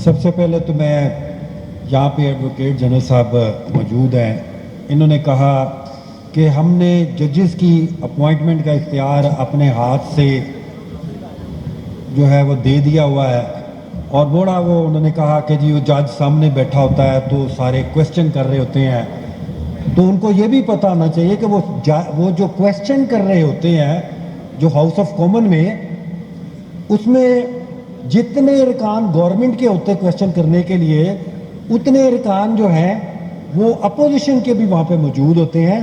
سب سے پہلے تو میں یہاں پہ ایڈوکیٹ جنرل صاحب موجود ہیں، انہوں نے کہا کہ ہم نے ججز کی اپوائنٹمنٹ کا اختیار اپنے ہاتھ سے جو ہے وہ دے دیا ہوا ہے، اور بڑا وہ انہوں نے کہا کہ جی وہ جج سامنے بیٹھا ہوتا ہے تو سارے کویسچن کر رہے ہوتے ہیں، تو ان کو یہ بھی پتہ ہونا چاہیے کہ وہ جو کویسچن کر رہے ہوتے ہیں جو ہاؤس آف کامن میں، اس میں جتنے ارکان گورنمنٹ کے ہوتے کویسچن کرنے کے لیے، اتنے ارکان جو ہیں وہ اپوزیشن کے بھی وہاں پہ موجود ہوتے ہیں۔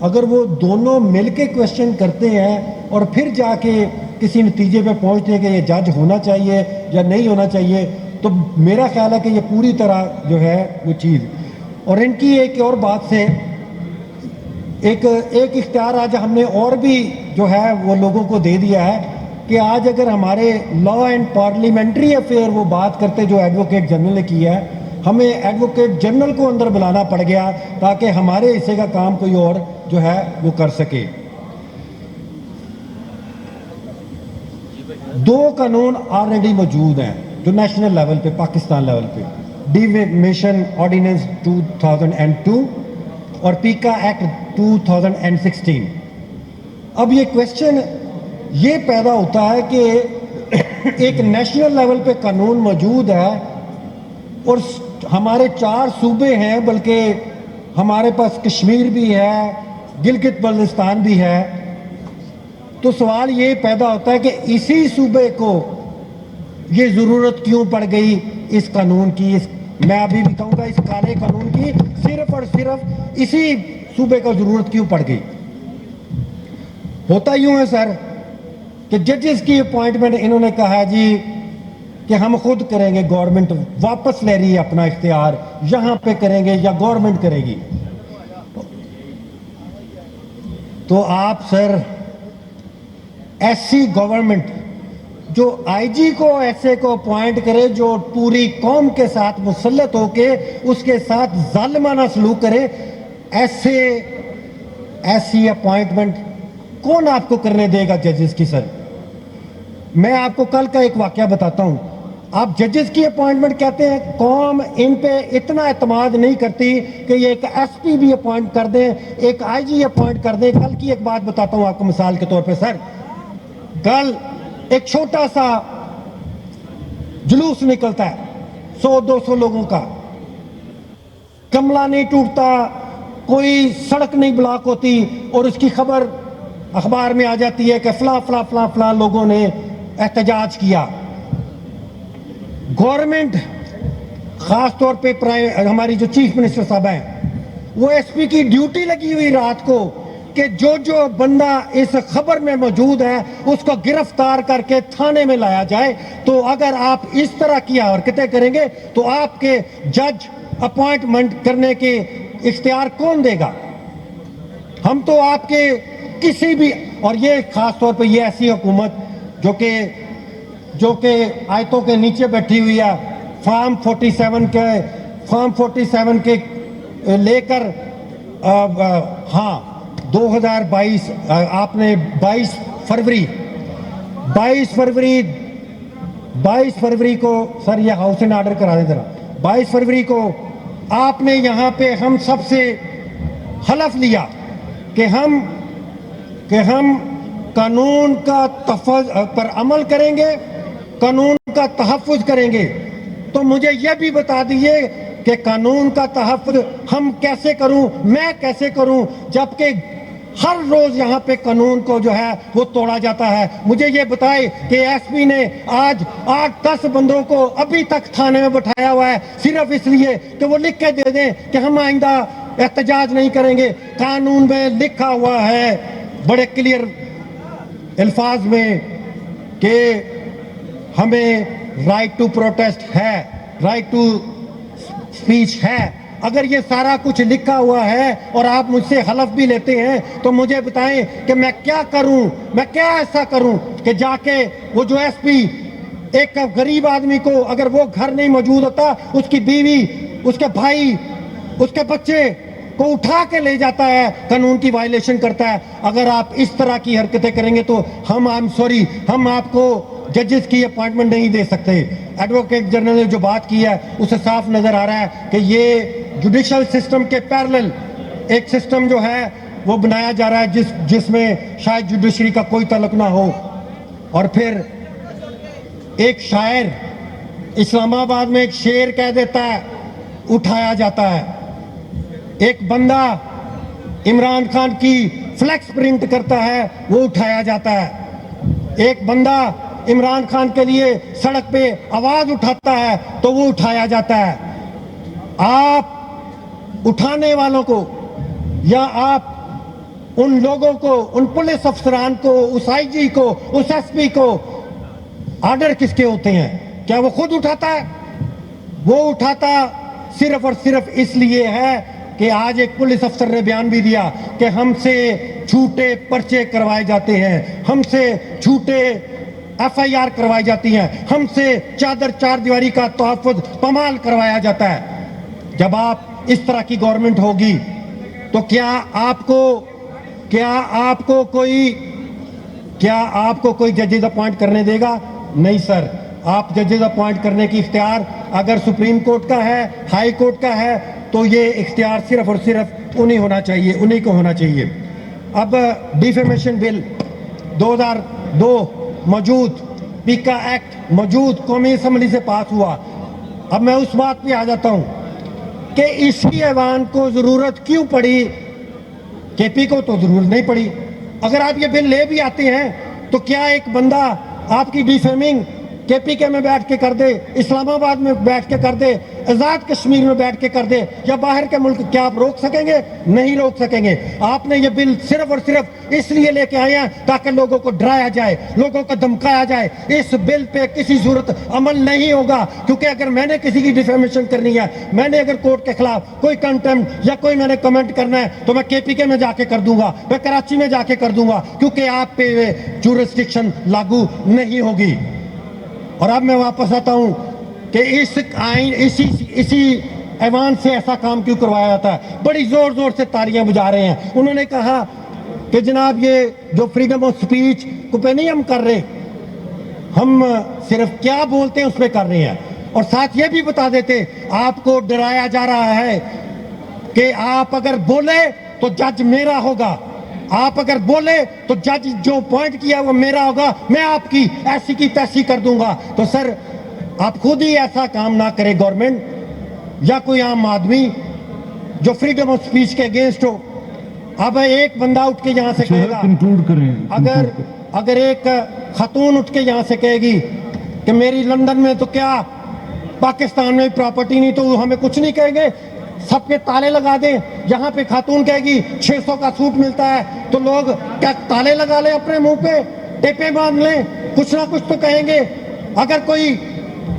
اگر وہ دونوں مل کے کویسچن کرتے ہیں اور پھر جا کے کسی نتیجے پہ پہنچتے ہیں کہ یہ جج ہونا چاہیے یا نہیں ہونا چاہیے، تو میرا خیال ہے کہ یہ پوری طرح جو ہے وہ چیز، اور ان کی ایک اور بات سے ایک اختیار آج ہم نے اور بھی جو ہے وہ لوگوں کو دے دیا ہے کہ آج اگر ہمارے لا اینڈ پارلیمنٹری افیئر وہ بات کرتے جو ایڈوکیٹ جنرل نے کیا ہے، ہمیں ایڈوکیٹ جنرل کو اندر بلانا پڑ گیا تاکہ ہمارے حصے کا کام کوئی اور جو ہے وہ کر سکے۔ دو قانون آلریڈی موجود ہیں جو نیشنل لیول پہ، پاکستان لیول پہ، ڈیفیمیشن آرڈیننس 2002 اور پیکا ایکٹ 2016۔ اب یہ کویسچن یہ پیدا ہوتا ہے کہ ایک نیشنل لیول پہ قانون موجود ہے اور ہمارے 4 صوبے ہیں، بلکہ ہمارے پاس کشمیر بھی ہے، گلگت بلتستان بھی ہے، تو سوال یہ پیدا ہوتا ہے کہ اسی صوبے کو یہ ضرورت کیوں پڑ گئی اس قانون کی، میں ابھی بھی کہوں گا اس کالے قانون کی، صرف اور صرف اسی صوبے کو ضرورت کیوں پڑ گئی۔ ہوتا یوں ہے سر کہ ججز کی اپوائنٹمنٹ انہوں نے کہا جی کہ ہم خود کریں گے، گورنمنٹ واپس لے رہی ہے اپنا اختیار، یہاں پہ کریں گے یا گورنمنٹ کرے گی۔ تو آپ سر ایسی گورنمنٹ جو آئی جی کو ایسے کو اپوائنٹ کرے جو پوری قوم کے ساتھ مسلط ہو کے اس کے ساتھ ظالمانہ سلوک کرے، ایسی اپوائنٹمنٹ کون آپ کو کرنے دے گا ججز کی؟ سر میں آپ کو کل کا ایک واقعہ بتاتا ہوں۔ آپ ججز کی اپوائنٹمنٹ کہتے ہیں، قوم ان پہ اتنا اعتماد نہیں کرتی کہ یہ ایک ایس پی بھی اپوائنٹ کر دیں، ایک آئی جی اپوائنٹ کر دیں۔ کل کی ایک بات بتاتا ہوں آپ کو مثال کے طور پہ سر، کل ایک چھوٹا سا جلوس نکلتا ہے 100-200 لوگوں کا، کملہ نہیں ٹوٹتا، کوئی سڑک نہیں بلاک ہوتی، اور اس کی خبر اخبار میں آ جاتی ہے کہ فلاں فلاں فلاں فلاں لوگوں نے احتجاج کیا۔ گورنمنٹ خاص طور پہ ہماری جو چیف منسٹر صاحب ہیں، وہ ایس پی کی ڈیوٹی لگی ہوئی رات کو کہ جو بندہ اس خبر میں موجود ہے اس کو گرفتار کر کے تھانے میں لایا جائے۔ تو اگر آپ اس طرح کی حرکتیں کریں گے تو آپ کے جج اپوائنٹمنٹ کرنے کے اختیار کون دے گا؟ ہم تو آپ کے کسی بھی، اور یہ خاص طور پہ یہ ایسی حکومت جو کہ آیتوں کے نیچے بیٹھی ہوئی ہے، فارم 47 کے لے کر ہاں 2022 آپ نے 22 فروری کو سر یہ ہاؤس اینڈ آرڈر کرا دیں ذرا، 22 فروری کو آپ نے یہاں پہ ہم سب سے حلف لیا کہ ہم قانون کا پر عمل کریں گے، قانون کا تحفظ کریں گے۔ تو مجھے یہ بھی بتا دیجئے کہ قانون کا تحفظ ہم کیسے کروں، میں کیسے کروں، جبکہ ہر روز یہاں پہ قانون کو جو ہے وہ توڑا جاتا ہے۔ مجھے یہ بتائے کہ ایس پی نے آج 8-10 بندوں کو ابھی تک تھانے میں بٹھایا ہوا ہے صرف اس لیے کہ وہ لکھ کے دے دیں کہ ہم آئندہ احتجاج نہیں کریں گے۔ قانون میں لکھا ہوا ہے بڑے کلیئر الفاظ میں کہ ہمیں رائٹ ٹو پروٹیسٹ ہے، رائٹ ٹو سپیچ ہے۔ اگر یہ سارا کچھ لکھا ہوا ہے اور آپ مجھ سے حلف بھی لیتے ہیں تو مجھے بتائیں کہ میں کیا کروں، میں کیا ایسا کروں کہ جا کے وہ جو ایس پی ایک غریب آدمی کو اگر وہ گھر نہیں موجود ہوتا، اس کی بیوی، اس کے بھائی، اس کے بچے کو اٹھا کے لے جاتا ہے, قانون کی وائلیشن کرتا ہے. اگر آپ اس طرح کی حرکتیں کریں گے تو ہم ہم آپ کو ججز کی اپوائنٹمنٹ نہیں دے سکتے. ایڈوکیٹ جنرل نے جو بات کی ہے اسے صاف نظر آ رہا ہے کہ یہ جوڈیشل سسٹم کے پیرلل ایک سسٹم جو ہے وہ بنایا جا رہا ہے جس میں شاید جوڈیشری کا کوئی تعلق نہ ہو. اور پھر ایک شاعر اسلام آباد میں ایک شعر کہہ دیتا ہے, اٹھایا جاتا ہے. ایک بندہ عمران خان کی فلیکس پرنٹ کرتا ہے, وہ اٹھایا جاتا ہے. ایک بندہ عمران خان کے لیے سڑک پہ آواز اٹھاتا ہے تو وہ اٹھایا جاتا ہے. آپ اٹھانے والوں کو یا آپ ان لوگوں کو, ان پولیس افسران کو, اس آئی جی کو, اس ایس پی کو آرڈر کس کے ہوتے ہیں؟ کیا وہ خود اٹھاتا ہے؟ وہ اٹھاتا صرف اور صرف اس لیے ہے کہ آج ایک پولیس افسر نے بیان بھی دیا کہ ہم سے جھوٹے پرچے کروائے جاتے ہیں, ہم سے جھوٹے ایف آئی آر کروائی جاتی ہیں, ہم سے چار دیواری کا تحفظ پامال کروایا جاتا ہے. جب آپ اس طرح کی گورنمنٹ ہوگی تو کیا آپ کو کوئی ججز اپوائنٹ کرنے دے گا؟ نہیں سر. آپ ججز اپوائنٹ کرنے کی اختیار اگر سپریم کورٹ کا ہے, ہائی کورٹ کا ہے, تو یہ اختیار صرف اور صرف انہی کو ہونا چاہیے. اب ڈیفیمیشن بل 2002 موجود, پیکا ایکٹ موجود, قومی اسمبلی سے پاس ہوا. اب میں اس بات پہ آ جاتا ہوں کہ اسی ایوان کو ضرورت کیوں پڑی؟ کے پی کو تو ضرورت نہیں پڑی. اگر آپ یہ بل لے بھی آتے ہیں تو کیا ایک بندہ آپ کی ڈیفیمنگ کے پی کے میں بیٹھ کے کر دے, اسلام آباد میں بیٹھ کے کر دے, آزاد کشمیر میں بیٹھ کے کر دے, یا باہر کے ملک, کیا آپ روک سکیں گے؟ نہیں روک سکیں گے. آپ نے یہ بل صرف اور صرف اس لیے لے کے آئے ہیں تاکہ لوگوں کو ڈرایا جائے, لوگوں کو دھمکایا جائے. اس بل پہ کسی صورت عمل نہیں ہوگا, کیونکہ اگر میں نے کسی کی ڈیفیمیشن کرنی ہے, میں نے اگر کورٹ کے خلاف کوئی کنٹمپٹ یا کوئی میں نے کمنٹ کرنا ہے تو میں کے پی کے میں جا کے کر دوں گا, میں کراچی میں جا کے کر دوں گا, کیونکہ آپ پہ جورسڈکشن لاگو نہیں ہوگی. اور اب میں واپس آتا ہوں کہ اسی ایوان سے ایسا کام کیوں کروایا جاتا ہے. بڑی زور زور سے تالیاں بجا رہے ہیں. انہوں نے کہا کہ جناب یہ جو فریڈم آف سپیچ کو پہ نہیں ہم کر رہے, ہم صرف کیا بولتے ہیں اس پہ کر رہے ہیں. اور ساتھ یہ بھی بتا دیتے, آپ کو ڈرایا جا رہا ہے کہ آپ اگر بولے تو جج میرا ہوگا, آپ اگر بولے تو جج جو پوائنٹ کیا وہ میرا ہوگا, میں آپ کی ایسی کی تیسی کر دوں گا. تو سر آپ خود ہی ایسا کام نہ کرے گورنمنٹ یا کوئی عام آدمی جو فریڈم آف سپیچ کے اگینسٹ ہو. اب ایک بندہ اٹھ کے یہاں سے کہے گا, اگر ایک خاتون اٹھ کے یہاں سے کہے گی کہ میری لندن میں تو کیا پاکستان میں پراپرٹی نہیں, تو ہمیں کچھ نہیں کہیں گے, سب کے تالے لگا دیں. یہاں پہ خاتون کہے گی 600 کا سوٹ ملتا ہے تو لوگ کیا تالے لگا لیں اپنے منہ پہ, ٹیپے باندھ لیں, کچھ نہ کچھ تو کہیں گے.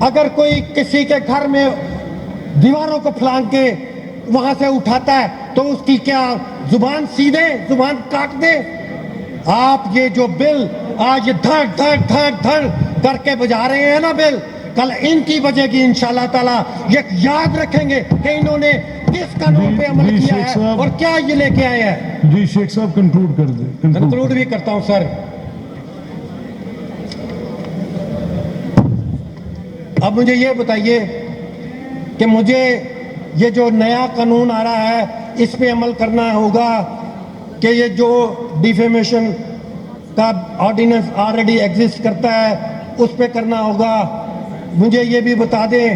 اگر کوئی کسی کے گھر میں دیواروں کو پھلانگ کے وہاں سے اٹھاتا ہے تو اس کی کیا زبان سیدھے, زبان کاٹ دے؟ آپ یہ جو بل آج دھڑ دھڑ دھڑ دھڑ کر کے بجا رہے ہیں نا بل, کل ان کی بجے گی انشاءاللہ تعالیٰ. یہ یاد رکھیں گے کہ انہوں نے کس قانون پہ عمل کیا ہے اور کیا یہ لے کے آئے ہیں. جی شیخ صاحب کنکلوڈ کر دیں. کنکلوڈ بھی کرتا ہوں سر. اب مجھے یہ بتائیے کہ مجھے یہ جو نیا قانون آ رہا ہے اس پہ عمل کرنا ہوگا کہ یہ جو ڈیفیمیشن کا آرڈیننس آلریڈی ایگزسٹ کرتا ہے اس پہ کرنا ہوگا. مجھے یہ بھی بتا دیں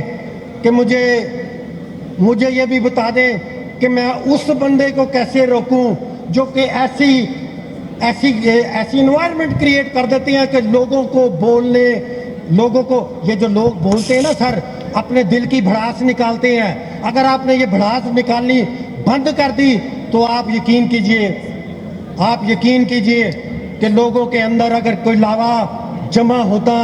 کہ مجھے یہ بھی بتا دیں کہ میں اس بندے کو کیسے روکوں جو کہ ایسی انوائرمنٹ کریٹ کر دیتے ہیں کہ لوگوں کو یہ جو لوگ بولتے ہیں نا سر, اپنے دل کی بھڑاس نکالتے ہیں. اگر آپ نے یہ بھڑاس نکالنی بند کر دی تو آپ یقین کیجئے کہ لوگوں کے اندر اگر کوئی لاوا جمع ہوتا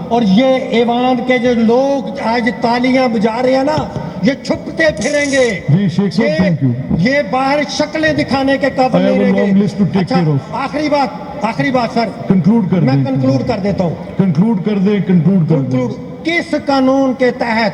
اور یہ ایوان کے جو لوگ آج تالیاں بجا رہے ہیں نا, یہ چھپتے پھریں گے. جی شیخ صاحب تھینک یو. یہ باہر شکلیں دکھانے کے قابل نہیں رہیں گے. اچھا آخری بات سر, میں کنکلوڈ کر دیتا ہوں. کنکلوڈ کر دیں. کس قانون کے تحت